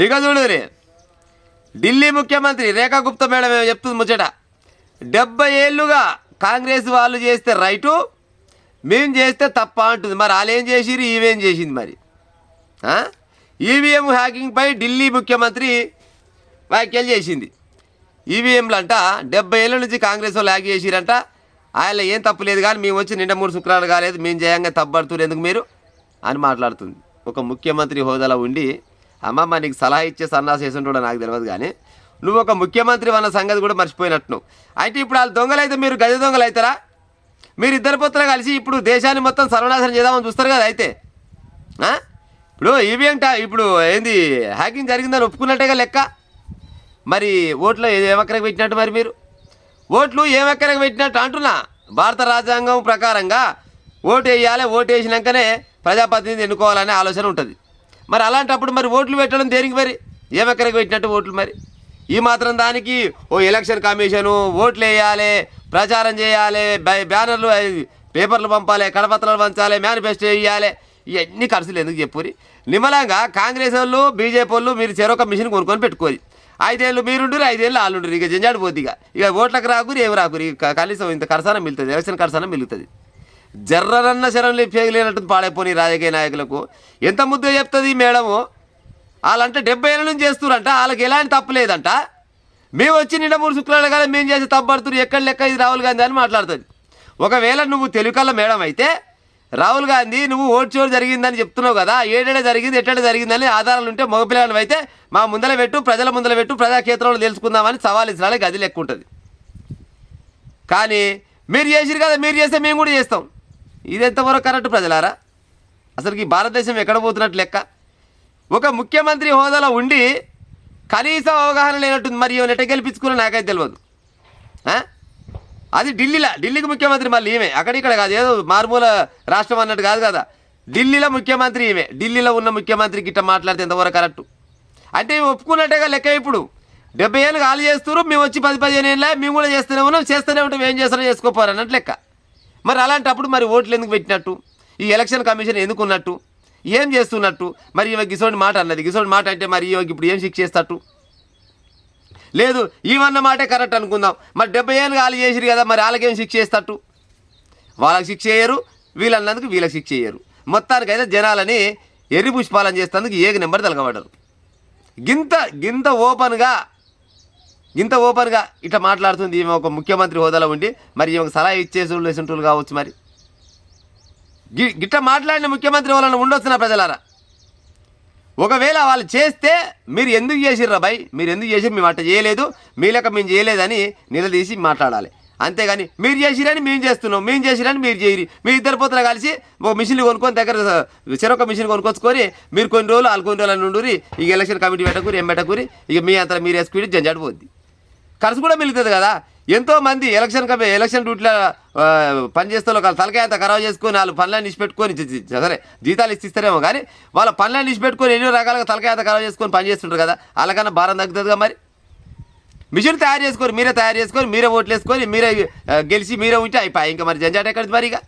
ఇక చూడురి, ఢిల్లీ ముఖ్యమంత్రి రేఖా గుప్తా మేడం చెప్తుంది ముచ్చట. 70 ఏళ్ళుగా కాంగ్రెస్ వాళ్ళు చేస్తే రైటు, మేము చేస్తే తప్ప అంటుంది. మరి వాళ్ళు ఏం చేసిరు, ఈవేం చేసింది మరి? ఈవీఎం హ్యాకింగ్పై ఢిల్లీ ముఖ్యమంత్రి వ్యాఖ్యలు చేసింది. ఈవీఎంలు అంట 70 ఏళ్ళ నుంచి కాంగ్రెస్ వాళ్ళు హ్యాక్ చేసిరంట. ఆయన ఏం తప్పు లేదు, కానీ మేము వచ్చి నిండా 3 శుక్రాలు కాలేదు, మేము చేయంగా తప్పడుతున్నారు ఎందుకు మీరు అని మాట్లాడుతుంది. ఒక ముఖ్యమంత్రి హోదాలో ఉండి, అమ్మమ్మ నీకు సలహా ఇచ్చే సన్నాసి వేసుంటాడో నాకు తెలియదు, కానీ నువ్వు ఒక ముఖ్యమంత్రి అన్న సంగతి కూడా మర్చిపోయినట్టు. అయితే ఇప్పుడు వాళ్ళు దొంగలైతే మీరు గజ దొంగలు అవుతారా? మీరు ఇద్దరు పొత్తులు కలిసి ఇప్పుడు దేశాన్ని మొత్తం సర్వనాశనం చేద్దామని చూస్తారు కదా. అయితే ఇప్పుడు ఈవీఎం ఇప్పుడు ఏంది హ్యాకింగ్ జరిగిందని ఒప్పుకున్నట్టేగా లెక్క. మరి ఓట్లు ఏమక్కరకు పెట్టినట్టు? మరి మీరు ఓట్లు ఏమక్కరకు పెట్టినట్టు అంటున్నా. భారత రాజ్యాంగం ప్రకారంగా ఓటు వేయాలి, ఓటు వేసినాకనే ప్రజాప్రతినిధి ఎన్నుకోవాలనే ఆలోచన ఉంటుంది. మరి అలాంటప్పుడు మరి ఓట్లు పెట్టడం దేనికి? మరి ఏమక్కరకు పెట్టినట్టు ఓట్లు? మరి ఈ మాత్రం దానికి ఓ ఎలక్షన్ కమిషను, ఓట్లు వేయాలి, ప్రచారం చేయాలి, బ్యానర్లు పేపర్లు పంపాలి, కడపత్రాలు పంచాలి, మేనిఫెస్టో వేయాలి, ఇవన్నీ ఖర్చులు ఎందుకు చెప్పురి? నిమ్మలంగా కాంగ్రెస్ వాళ్ళు, బీజేపీ వాళ్ళు మీరు చెరొక మిషన్ కొనుక్కొని పెట్టుకోరు. 5 ఏళ్ళు మీరుండ్రు, 5 ఏళ్ళు వాళ్ళుండ్రు. ఇక జంజాడు పోద్ది. ఇక ఓట్లకు రాకురి, ఏమి రాకురి. కనీసం ఇంత ఖర్చాన మిగులుతుంది, ఎలక్షన్ ఖర్చాన మిగులుతుంది. జర్రనన్న శరం పేగలేనట్టు పాడైపోయి రాజకీయ నాయకులకు. ఎంత ముద్ద చెప్తుంది మేడము? వాళ్ళంటే 70 ఏళ్ళ నుంచి చేస్తున్నారంట, వాళ్ళకి ఎలాంటి తప్పు లేదంట. మేము వచ్చి నిండా 3 శుక్రాలు కదా మేము చేసి తప్పడుతున్నారు, ఎక్కడ లెక్క ఇది రాహుల్ గాంధీ అని మాట్లాడుతుంది. ఒకవేళ నువ్వు తెలుగుకల్ల మేడం అయితే, రాహుల్ గాంధీ నువ్వు ఓటు చోటు జరిగిందని చెప్తున్నావు కదా, ఏడేడ జరిగింది, ఎట్ట జరిగిందని ఆధారాలు ఉంటే మగపిల్లలు అయితే మా ముందర పెట్టు, ప్రజల ముందర పెట్టు, ప్రజాక్షేత్రంలో తెలుసుకుందామని సవాల్ ఇచ్చడానికి గది లెక్క ఉంటుంది. కానీ మీరు చేసిరు కదా, మీరు చేస్తే మేము కూడా చేస్తాం. ఇది ఎంతవరకు కరెక్ట్ ప్రజలారా? అసలుకి భారతదేశం ఎక్కడ పోతున్నట్టు లెక్క. ఒక ముఖ్యమంత్రి హోదాలో ఉండి కనీసం అవగాహన లేనట్టుంది. మరి నెట్ట గెలిపించుకున్నా నాకైతే తెలియదు. అది ఢిల్లీకి ముఖ్యమంత్రి మళ్ళీ ఈమె, అక్కడిక్కడ కాదు, ఏదో మారుమూల రాష్ట్రం అన్నట్టు కాదు కదా, ఢిల్లీలో ముఖ్యమంత్రి ఈమె. ఢిల్లీలో ఉన్న ముఖ్యమంత్రికి ఇట్లా మాట్లాడితే ఎంతవరకు కరెక్టు? అంటే ఒప్పుకున్నట్టేగా లెక్క. ఇప్పుడు 70 ఏళ్ళు ఖాళీ చేస్తారు, మేము వచ్చి 10-15 ఏళ్ళ మేము కూడా చేస్తూనే ఉంటాం, ఏం చేస్తారో చేసుకోపోరు అన్నట్టు లెక్క. మరి అలాంటప్పుడు మరి ఓట్లు ఎందుకు పెట్టినట్టు? ఈ ఎలక్షన్ కమిషన్ ఎందుకు ఉన్నట్టు? ఏం చేస్తున్నట్టు? మరి ఈమె గిసోడి మాట అన్నది. గిసోడి మాట అంటే మరి ఈమెకి ఇప్పుడు ఏం శిక్ష చేస్తట్టు? లేదు, ఈవన్న మాటే కరెక్ట్ అనుకుందాం. మరి 70 ఏళ్ళు ఖాళీ చేసిరు కదా, మరి వాళ్ళకేం శిక్ష చేస్తట్టు? వాళ్ళకి శిక్ష చేయరు, వీళ్ళన్నందుకు వీళ్ళకి శిక్ష చేయరు. మొత్తానికైతే జనాలని ఎర్రి పుష్పాలను చేస్తేందుకు ఏక నెంబర్ తలగబడ్డారు. గింత ఓపెన్గా ఇట్లా మాట్లాడుతుంది ఈమె ఒక ముఖ్యమంత్రి హోదాలో ఉండి. మరి ఈమెకు సలహా ఇచ్చేసుంటూ కావచ్చు. మరి గిట్ట మాట్లాడిన ముఖ్యమంత్రి వాళ్ళని ఉండొచ్చు నా ప్రజలారా. ఒకవేళ వాళ్ళు చేస్తే మీరు ఎందుకు చేసిర్రా భయ్, మీరు ఎందుకు చేసి మేము అట్ట చేయలేదు, మీ లెక్క మేము చేయలేదని నిలదీసి మాట్లాడాలి. అంతేగాని మీరు చేసిరని మేము చేస్తున్నాం, మేము చేసిరని మీరు చేయరు. మీ ఇద్దరు పోతున్నా కలిసి ఒక మిషన్లు కొనుక్కొని దగ్గర చెరొక మిషన్ కొనుక్కొచ్చుకొని మీరు కొన్ని రోజులు వాళ్ళు కొన్ని రోజులు నుండి ఇక ఎలక్షన్ కమిటీ పెట్టకూరి, ఏం పెట్టకూరి, ఇక మీ అంతా మీరు వేసుకుని జంజాడు పోద్ది. ఖర్చు కూడా మిగులుతుంది కదా. ఎంతోమంది ఎలక్షన్ డ్యూటీలో పనిచేస్తే వాళ్ళ తలకాయ అంతా ఖరాబ్ చేసుకొని వాళ్ళు పనులను ఇచ్చిపెట్టుకొని, సరే జీతాలు ఇస్తారేమో కానీ వాళ్ళ పనులను ఇచ్చిపెట్టుకొని ఎన్నో రకాలుగా తలకాయ అంతా ఖరాబ్ చేసుకొని పనిచేస్తుంటారు కదా. అలాగన్నా భారం తగ్గుతుందిగా. మరి మిషన్ తయారు చేసుకొని మీరే ఓట్లు వేసుకొని మీరే గెలిచి మీరే ఉంటే అయిపోయి ఇంకా మరి జంజాట ఎక్కడిది మరి. ఇక